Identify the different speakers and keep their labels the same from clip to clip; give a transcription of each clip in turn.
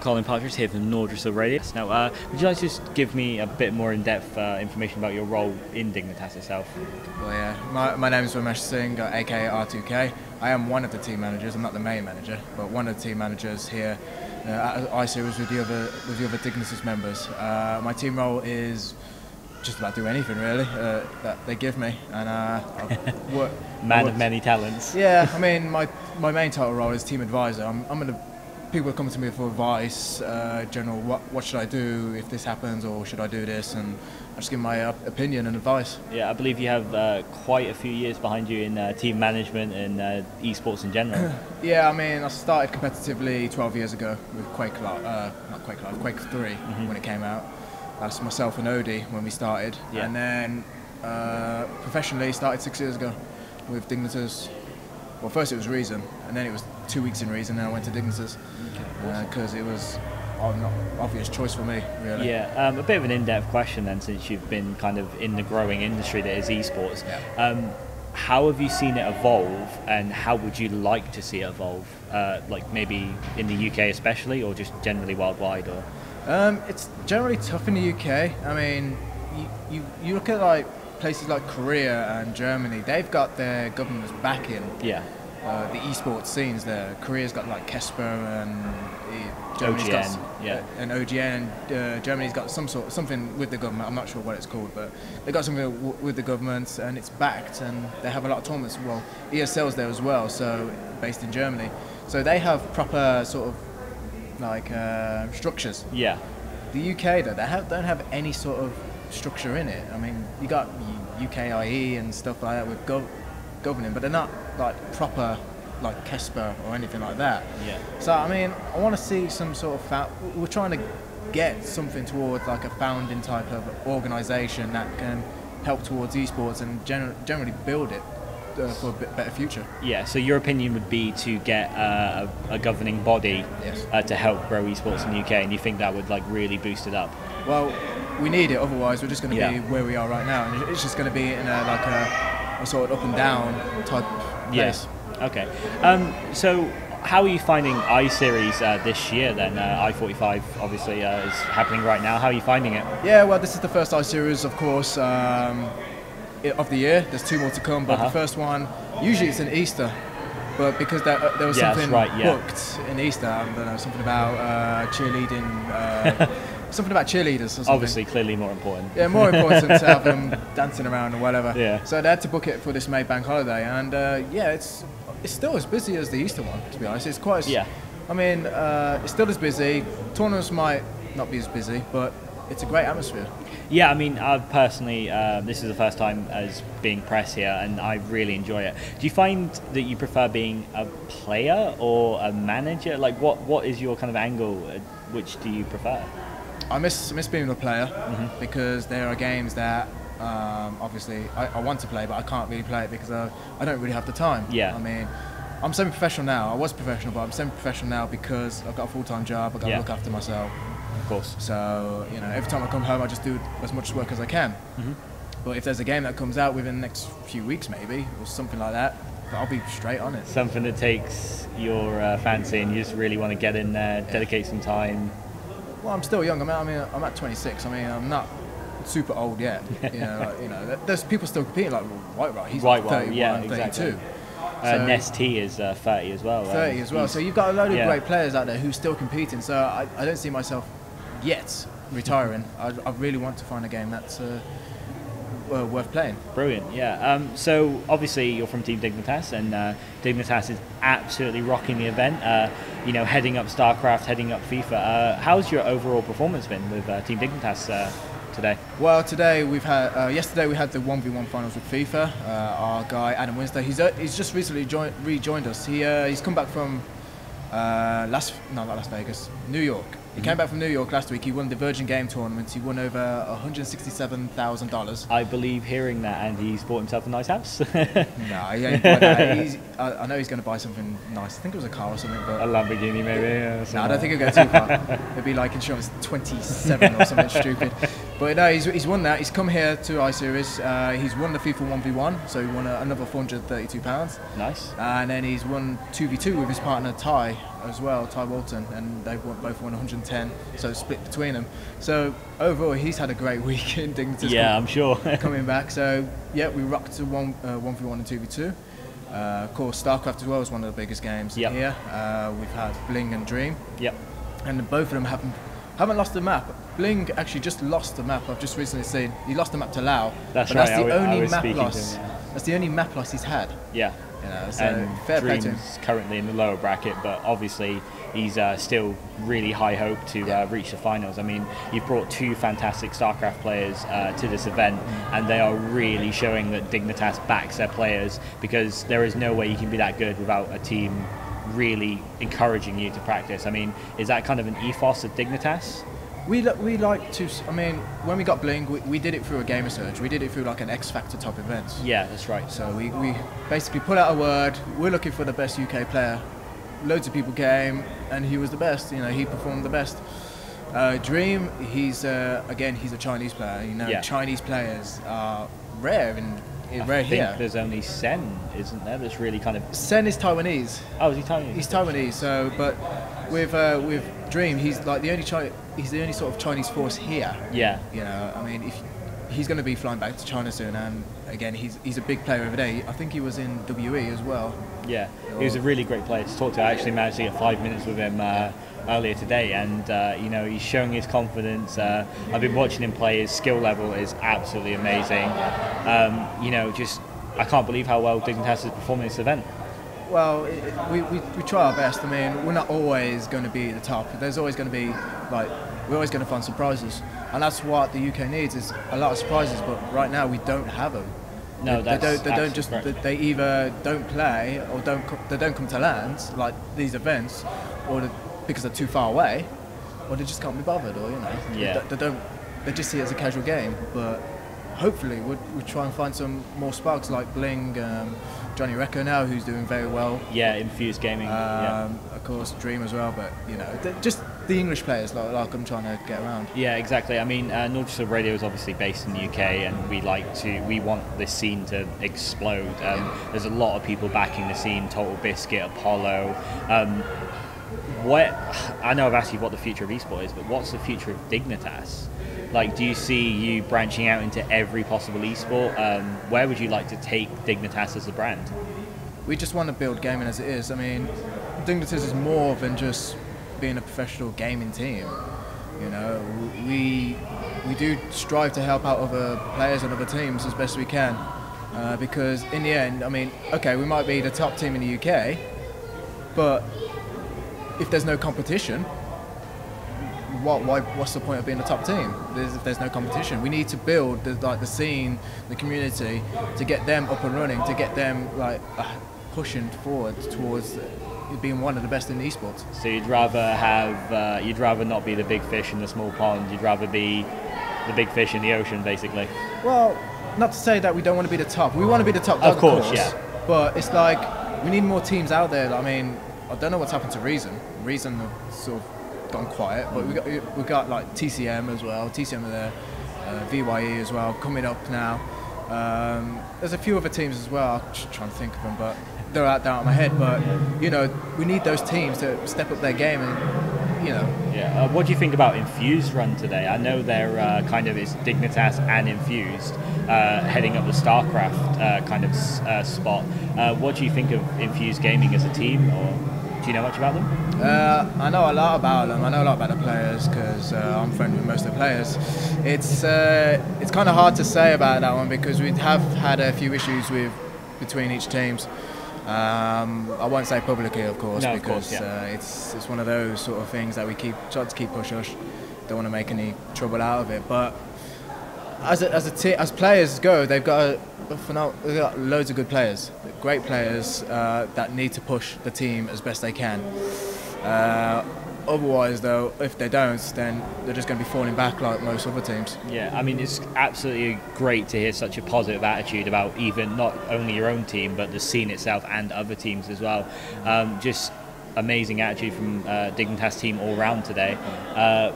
Speaker 1: Colin Partridge here from Nordressel Radio. Now, would you like to just give me a bit more in-depth information about your role in Dignitas itself?
Speaker 2: Well, yeah, my name is Ramesh Singh, aka i45. I am one of the team managers. I'm not the main manager, but one of the team managers here at i-Series with the other Dignitas members. My team role is just about do anything really that they give me, and
Speaker 1: Man of many talents.
Speaker 2: Yeah, I mean my main title role is team advisor. I'm gonna people come to me for advice, general what should I do if this happens, or should I do this, and I just give my opinion and advice.
Speaker 1: Yeah, I believe you have quite a few years behind you in team management and esports in general.
Speaker 2: Yeah, I mean I started competitively 12 years ago with Quake 3 when it came out. That's myself and Odie when we started, and then professionally started 6 years ago with Dignitas. Well, first it was Reason, and then it was 2 weeks in Reason, and I went to Dignitas because it was an obvious choice for me, really.
Speaker 1: Yeah, a bit of an in-depth question then, since you've been kind of in the growing industry that is esports. Yeah. How have you seen it evolve, and how would you like to see it evolve? Like maybe in the UK especially, or just generally worldwide, or?
Speaker 2: It's generally tough in the UK. I mean, you look at like places like Korea and Germany. They've got their governments backing.
Speaker 1: Yeah.
Speaker 2: The esports scenes there. Korea's got like Kesper, and Germany's
Speaker 1: OGN.
Speaker 2: got and OGN. Germany's got something with the government. I'm not sure what it's called, but they got something with the government, and it's backed. And they have a lot of tournaments. Well, ESL's there as well, so based in Germany. So they have proper sort of like structures.
Speaker 1: Yeah.
Speaker 2: The UK though, don't have any sort of structure in it. I mean, you got UKIE and stuff like that with governing, but they're not like proper like Kesper or anything like that.
Speaker 1: Yeah.
Speaker 2: So I mean, I want to see some sort of we're trying to get something towards like a founding type of organisation that can help towards esports and generally build it for a bit better future.
Speaker 1: Yeah, so your opinion would be to get a governing body to help grow esports in the UK, and you think that would like really boost it up?
Speaker 2: Well, we need it, otherwise we're just going to be where we are right now, and it's just going to be in a sort of up and down type place.
Speaker 1: Yeah. Okay. So how are you finding i-Series this year then? i45 obviously is happening right now. How are you finding it?
Speaker 2: Yeah, well, this is the first i-Series, of course, of the year. There's 2 more to come, but the first one, usually it's in Easter, but because there was something booked in Easter, I don't know, something about cheerleading, something about cheerleaders or something.
Speaker 1: Obviously, clearly more important.
Speaker 2: Yeah, more important to have them dancing around or whatever.
Speaker 1: Yeah.
Speaker 2: So they had to book it for this May bank holiday, and yeah, it's still as busy as the Easter one, to be honest. It's quite. I mean, it's still as busy. Tournaments might not be as busy, but it's a great atmosphere.
Speaker 1: Yeah, I mean, I've personally, this is the first time as being press here, and I really enjoy it. Do you find that you prefer being a player or a manager? Like, what is your kind of angle? Which do you prefer?
Speaker 2: I miss being a player because there are games that obviously I want to play, but I can't really play it because I don't really have the time.
Speaker 1: Yeah.
Speaker 2: I mean, I'm semi-professional now. I was professional, but I'm semi-professional now because I've got a full-time job. I've got to look after myself.
Speaker 1: Of course.
Speaker 2: So, you know, every time I come home, I just do as much work as I can. But if there's a game that comes out within the next few weeks, maybe, or something like that, I'll be straight on it.
Speaker 1: Something that takes your fancy, and you just really want to get in there, dedicate some time.
Speaker 2: Well, I'm still young. I'm at 26. I mean, I'm not super old yet. You know, there's people still competing. Like White, he's like 31, 32.
Speaker 1: Exactly. Nest T is 30 as well.
Speaker 2: 30 as well. So you've got a load of great players out there who's still competing. So I don't see myself yet retiring. I really want to find a game that's worth playing.
Speaker 1: Brilliant, yeah. So obviously you're from Team Dignitas, and Dignitas is absolutely rocking the event. You know, heading up StarCraft, heading up FIFA. How's your overall performance been with Team Dignitas today?
Speaker 2: Well, today we've had. Yesterday we had the 1v1 finals with FIFA. Our guy Adam Winster, he's just recently rejoined us. He's come back from not Las Vegas, New York. He came back from New York last week. He won the Virgin Game tournament. He won over $167,000.
Speaker 1: I believe hearing that, and he's bought himself a nice house.
Speaker 2: No, he ain't bought that. I know he's going to buy something nice. I think it was a car or something. But
Speaker 1: a Lamborghini, maybe.
Speaker 2: No, I don't think he'll go too far. It'll be like insurance 27 or something stupid. But no, he's won that. He's come here to i-Series. He's won the FIFA 1v1, so he won another £432.
Speaker 1: Nice.
Speaker 2: And then he's won 2v2 with his partner Ty. as well, Ty Walton, and they both won 110, so it's split between them. So overall, he's had a great week in Dignitas.
Speaker 1: Yeah, I'm sure.
Speaker 2: Coming back, so yeah, we rocked to 1v1 and 2v2. Of course, StarCraft as well is one of the biggest games here. We've had Bling and Dream.
Speaker 1: Yep.
Speaker 2: And both of them haven't lost the map. Bling actually just lost the map. I've just recently seen he lost the map to Lao.
Speaker 1: That's right.
Speaker 2: That's the only map
Speaker 1: loss.
Speaker 2: That's the only map loss he's had.
Speaker 1: Yeah.
Speaker 2: You know, so
Speaker 1: and
Speaker 2: fair play to him.
Speaker 1: Dream's currently in the lower bracket, but obviously he's still really high hope to reach the finals. I mean, you've brought two fantastic StarCraft players to this event, and they are really showing that Dignitas backs their players, because there is no way you can be that good without a team really encouraging you to practice. I mean, is that kind of an ethos of Dignitas?
Speaker 2: We like to, I mean, when we got Bling, we did it through a gamer search. We did it through like an X Factor type event.
Speaker 1: Yeah, that's right.
Speaker 2: So we basically put out a word, we're looking for the best UK player. Loads of people came, and he was the best, you know, he performed the best. Dream, he's again, he's a Chinese player. You know, Chinese players are rare
Speaker 1: I think there's only Sen, isn't there? That's really kind of.
Speaker 2: Sen is Taiwanese.
Speaker 1: Oh, is he Taiwanese?
Speaker 2: He's Taiwanese. So, but with Dream, he's like the only sort of Chinese force here.
Speaker 1: Yeah.
Speaker 2: You know, I mean, if he's going to be flying back to China soon, and again, he's a big player over there. I think he was in WE as well.
Speaker 1: Yeah, he was a really great player to talk to. I actually managed to get 5 minutes with him earlier today, and you know, he's showing his confidence. I've been watching him play. His skill level is absolutely amazing. You know, just I can't believe how well Dignitas is performing this event.
Speaker 2: Well, we try our best. I mean, we're not always going to be at the top. There's always going to be we're always going to find surprises, and that's what the UK needs, is a lot of surprises. But right now we don't have them.
Speaker 1: No,
Speaker 2: they don't just correct. They either don't play or they don't come to lands like these events, or because they're too far away, or they just can't be bothered, or you know, they just see it as a casual game. But hopefully we'll try and find some more sparks like Bling, Johnny Recco now, who's doing very well.
Speaker 1: Yeah, Infused Gaming.
Speaker 2: Of course, Dream as well, but you know, just the English players like I'm trying to get around.
Speaker 1: Yeah, exactly. I mean, Nordic Radio is obviously based in the UK, and we want this scene to explode. There's a lot of people backing the scene: Total Biscuit, Apollo. I know I've asked you what the future of esports is, but what's the future of Dignitas? Like, do you see you branching out into every possible esport? Where would you like to take Dignitas as a brand?
Speaker 2: We just want to build gaming as it is. I mean, Dignitas is more than just being a professional gaming team. You know, we do strive to help out other players and other teams as best we can, because in the end, I mean, okay, we might be the top team in the UK, but if there's no competition, what's the point of being the top team? If there's no competition, we need to build the scene, the community, to get them up and running, to get them pushing forward towards being one of the best in esports.
Speaker 1: So you'd rather not be the big fish in the small pond. You'd rather be the big fish in the ocean, basically.
Speaker 2: Well, not to say that we don't want to be the top. We want to be the top,
Speaker 1: of course, yeah.
Speaker 2: But it's like we need more teams out there. I mean, I don't know what's happened to Reason. Reason have sort of gone quiet, but we got like TCM as well. TCM are there, VYE as well coming up now. There's a few other teams as well. I'm just trying to think of them, but they're out of my head. But you know, we need those teams to step up their game, and you know.
Speaker 1: Yeah. What do you think about Infused run today? I know they're it's Dignitas and Infused heading up the StarCraft kind of spot. What do you think of Infused Gaming as a team, or do you know much about them?
Speaker 2: I know a lot about them. I know a lot about the players because I'm friendly with most of the players. It's kind of hard to say about that one because we have had a few issues between each teams. I won't say publicly, of course,
Speaker 1: no,
Speaker 2: because
Speaker 1: of course, yeah.
Speaker 2: It's one of those sort of things that we try to keep hush-hush. Don't want to make any trouble out of it. But as players go, they've got loads of good players, great players that need to push the team as best they can. Otherwise, though, if they don't, then they're just going to be falling back like most other teams.
Speaker 1: Yeah, I mean, it's absolutely great to hear such a positive attitude about even not only your own team, but the scene itself and other teams as well. Just amazing attitude from Dignitas team all round today.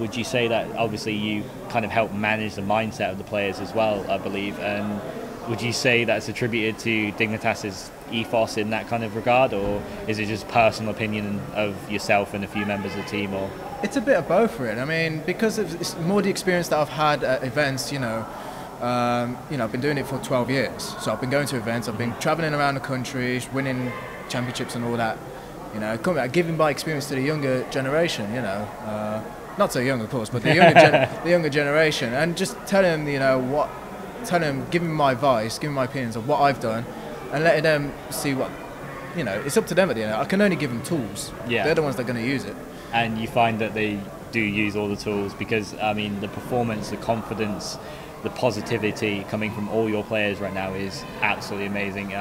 Speaker 1: Would you say that obviously you kind of help manage the mindset of the players as well, I believe, and would you say that's attributed to Dignitas's ethos in that kind of regard, or is it just personal opinion of yourself and a few members of the team? Or
Speaker 2: it's a bit of both, really. I mean, because it's more the experience that I've had at events, I've been doing it for 12 years. So I've been going to events, I've been traveling around the country, winning championships and all that. Giving my experience to the younger generation, not so young, of course, but the younger generation, and just telling them, giving my advice, giving my opinions of what I've done, and letting them see what, it's up to them at the end. I can only give them tools. Yeah. They're the ones that are going to use it.
Speaker 1: And you find that they do use all the tools, because I mean, the performance, the confidence, the positivity coming from all your players right now is absolutely amazing.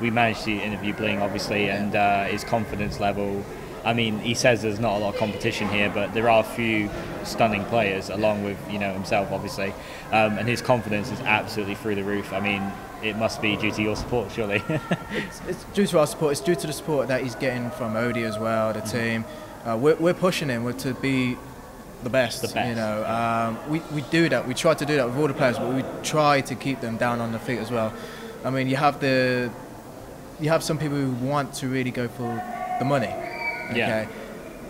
Speaker 1: We managed to interview Bling, obviously, and his confidence level. I mean, he says there's not a lot of competition here, but there are a few stunning players, along with himself, obviously, and his confidence is absolutely through the roof. I mean, it must be due to your support, surely.
Speaker 2: It's due to our support. It's due to the support that he's getting from Odie as well, the team. We're pushing him to be the best. We do that. We try to do that with all the players, but we try to keep them down on their feet as well. I mean, you have some people who want to really go for the money. Okay.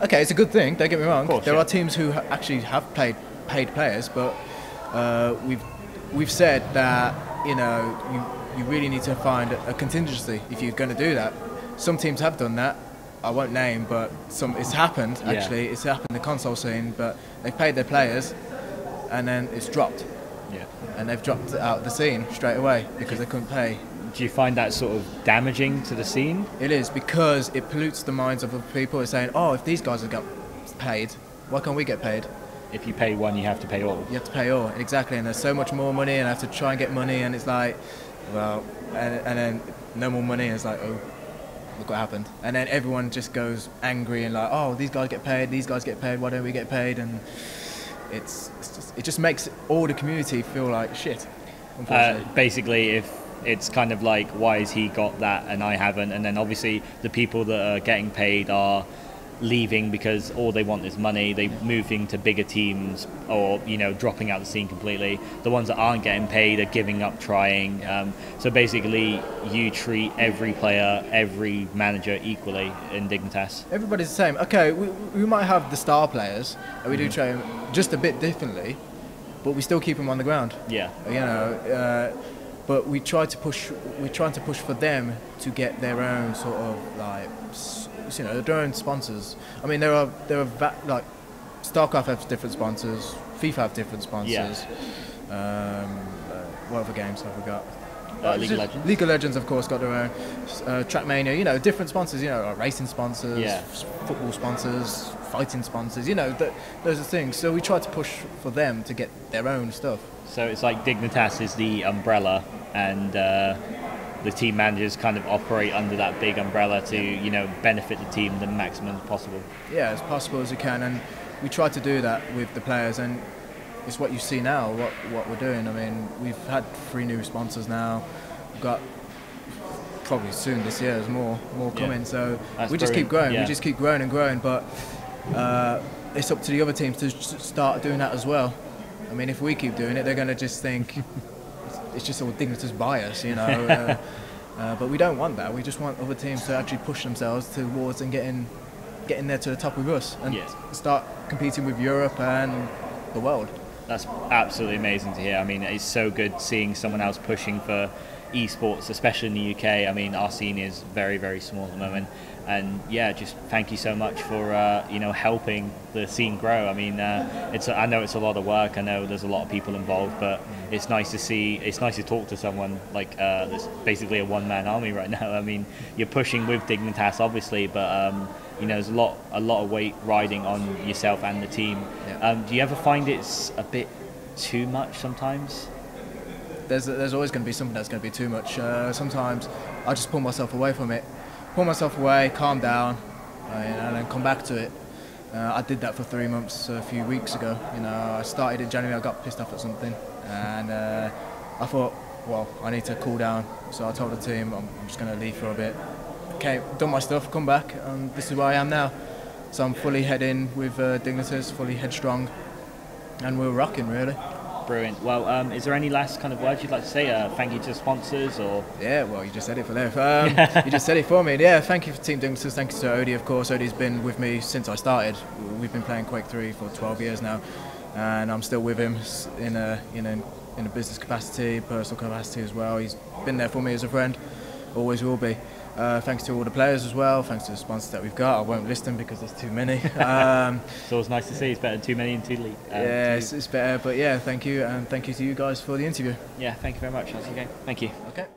Speaker 2: Okay, it's a good thing. Don't get me wrong. There are teams who actually have paid players, but we've said that you really need to find a contingency if you're going to do that. Some teams have done that. I won't name, but it's happened actually. It's happened in the console scene, but they've paid their players, and then it's dropped. Yeah. And they've dropped out of the scene straight away because they couldn't pay.
Speaker 1: Do you find that sort of damaging to the scene?
Speaker 2: It is, because it pollutes the minds of other people. It's saying, oh, if these guys have got paid, why can't we get paid?
Speaker 1: If you pay one, you have to pay all.
Speaker 2: You have to pay all, exactly. And there's so much more money, and I have to try and get money, and it's like, well, and then no more money, and it's like, oh, look what happened. And then everyone just goes angry and like, oh, these guys get paid, why don't we get paid? And it just makes all the community feel like shit, unfortunately.
Speaker 1: Basically, if it's kind of like, why has he got that and I haven't? And then obviously the people that are getting paid are leaving because all they want is money. They're moving to bigger teams, or dropping out the scene completely. The ones that aren't getting paid are giving up trying. So basically, you treat every player, every manager equally in Dignitas.
Speaker 2: Everybody's the same. Okay, we might have the star players, and we do train just a bit differently, but we still keep them on the ground.
Speaker 1: Yeah.
Speaker 2: But we try to push. We're trying to push for them to get their own sort of like, their own sponsors. I mean, there are like StarCraft has different sponsors, FIFA have different sponsors. Yeah. What other games have we got?
Speaker 1: League of Legends.
Speaker 2: League of Legends, of course, got their own. Trackmania, different sponsors. Like racing sponsors, football sponsors, fighting sponsors. Those are things. So we try to push for them to get their own stuff.
Speaker 1: So it's like Dignitas is the umbrella, and the team managers kind of operate under that big umbrella to benefit the team the maximum as possible. Yeah,
Speaker 2: as possible as we can, and we try to do that with the players, and it's what you see now, what we're doing. I mean, we've had 3 new sponsors now. We've got probably soon this year there's more coming. So we just keep growing. We just keep growing and growing, but it's up to the other teams to start doing that as well. I mean, if we keep doing it, they're going to just think it's just all Dignitas bias, but we don't want that. We just want other teams to actually push themselves towards and getting there to the top with us, and start competing with Europe and the world.
Speaker 1: That's absolutely amazing to hear. I mean, it's so good seeing someone else pushing for esports, especially in the UK. I mean, our scene is very, very small at the moment. And just thank you so much for helping the scene grow. I mean, I know it's a lot of work. I know there's a lot of people involved, but it's nice to see. It's nice to talk to someone like that's basically a one-man army right now. I mean, you're pushing with Dignitas, obviously, but there's a lot of weight riding on yourself and the team. Yeah. Do you ever find it's a bit too much sometimes?
Speaker 2: There's always going to be something that's going to be too much. Sometimes I just pull myself away from it. Pull myself away, calm down, and then come back to it. I did that for 3 months a few weeks ago. I started in January, I got pissed off at something, and I thought, well, I need to cool down. So I told the team I'm just going to leave for a bit. Okay, done my stuff, come back, and this is where I am now. So I'm fully head in with Dignitas, fully headstrong, and we're rocking, really.
Speaker 1: Brilliant. Well, is there any last kind of words you'd like to say? Thank you to sponsors, or
Speaker 2: yeah, well, you just said it for them. You just said it for me. Yeah, thank you for Team Dignitas. Thank you to Odie, of course. Odie's been with me since I started. We've been playing Quake 3 for 12 years now, and I'm still with him in a business capacity, personal capacity as well. He's been there for me as a friend, always will be. Thanks to all the players as well, thanks to the sponsors that we've got. I won't list them because there's too many.
Speaker 1: It's always nice to see. It's better than too many and too late.
Speaker 2: Yeah, it's better, but yeah, thank you, and thank you to you guys for the interview.
Speaker 1: Yeah, thank you very much. That's okay. Thank you.
Speaker 2: Okay.